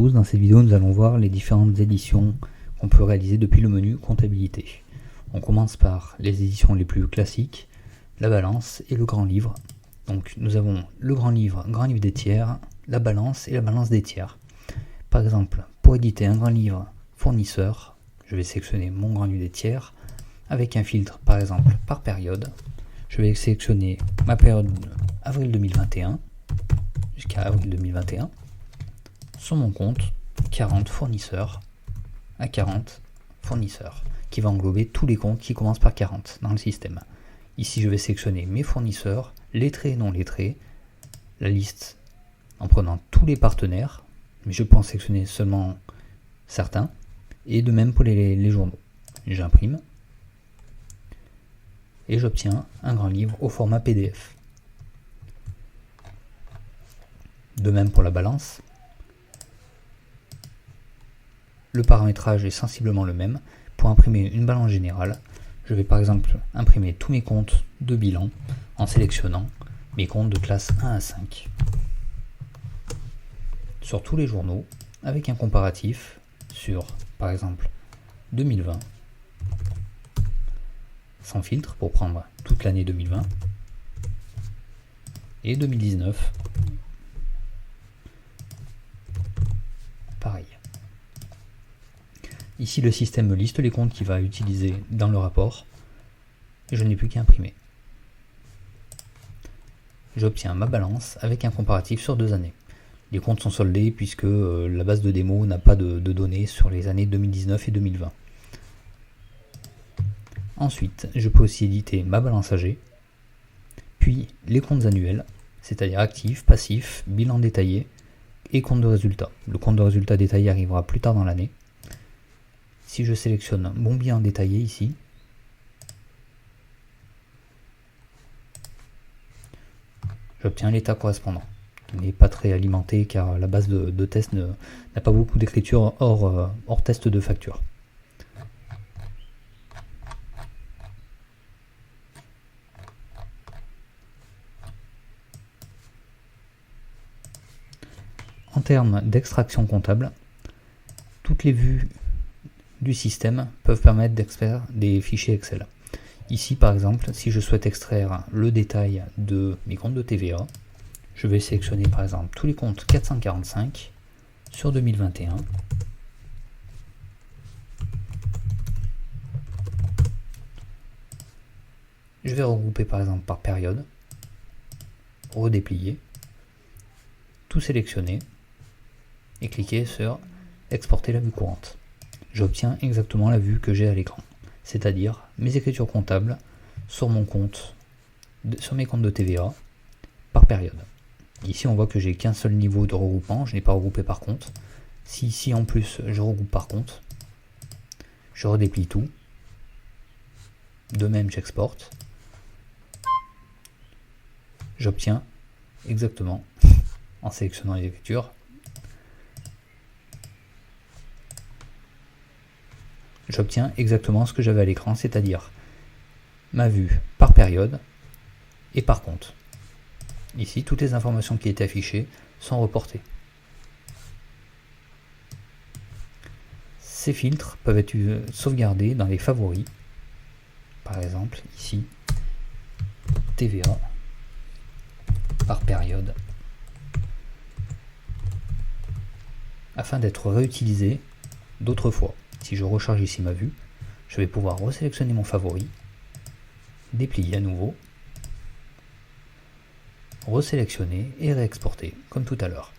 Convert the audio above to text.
tous, dans cette vidéo nous allons voir les différentes éditions qu'on peut réaliser depuis le menu comptabilité. On commence par les éditions les plus classiques, la balance et le grand livre. Donc nous avons le grand livre des tiers, la balance et la balance des tiers. Par exemple, pour éditer un grand livre fournisseur, je vais sélectionner mon grand livre des tiers avec un filtre par exemple par période. Je vais sélectionner ma période avril 2021 jusqu'à avril 2021. Sur mon compte, 40 fournisseurs à 40 fournisseurs, qui va englober tous les comptes qui commencent par 40 dans le système. Ici, je vais sélectionner mes fournisseurs, lettrés et non lettrés, la liste en prenant tous les partenaires, mais je peux en sélectionner seulement certains, et de même pour les journaux. J'imprime et j'obtiens un grand livre au format PDF. De même pour la balance. Le paramétrage est sensiblement le même. Pour imprimer une balance générale, je vais par exemple imprimer tous mes comptes de bilan en sélectionnant mes comptes de classe 1 à 5 sur tous les journaux avec un comparatif sur par exemple 2020 sans filtre pour prendre toute l'année 2020 et 2019 pareil. Ici, le système me liste les comptes qu'il va utiliser dans le rapport et je n'ai plus qu'à imprimer. J'obtiens ma balance avec un comparatif sur 2 années. Les comptes sont soldés puisque la base de démo n'a pas de données sur les années 2019 et 2020. Ensuite, je peux aussi éditer ma balance AG, puis les comptes annuels, c'est-à-dire actifs, passifs, bilan détaillé et compte de résultat. Le compte de résultat détaillé arrivera plus tard dans l'année. Si je sélectionne mon bilan détaillé ici, j'obtiens l'état correspondant, qui n'est pas très alimenté car la base de test n'a pas beaucoup d'écriture hors test de facture. En termes d'extraction comptable, toutes les vues du système peuvent permettre d'extraire des fichiers Excel. Ici par exemple, si je souhaite extraire le détail de mes comptes de TVA, je vais sélectionner par exemple tous les comptes 445 sur 2021. Je vais regrouper par exemple par période, redéplier, tout sélectionner et cliquer sur exporter la vue courante. J'obtiens exactement la vue que j'ai à l'écran, c'est-à-dire mes écritures comptables sur mon compte, sur mes comptes de TVA par période. Ici on voit que j'ai qu'un seul niveau de regroupement, je n'ai pas regroupé par compte. Si ici en plus je regroupe par compte, je redéplie tout. De même j'exporte. J'obtiens exactement, en sélectionnant les écritures, j'obtiens exactement ce que j'avais à l'écran, c'est-à-dire ma vue par période et par compte. Ici, toutes les informations qui étaient affichées sont reportées. Ces filtres peuvent être sauvegardés dans les favoris. Par exemple, ici, TVA par période, afin d'être réutilisés d'autres fois. Si je recharge ici ma vue, je vais pouvoir resélectionner mon favori, déplier à nouveau, resélectionner et réexporter comme tout à l'heure.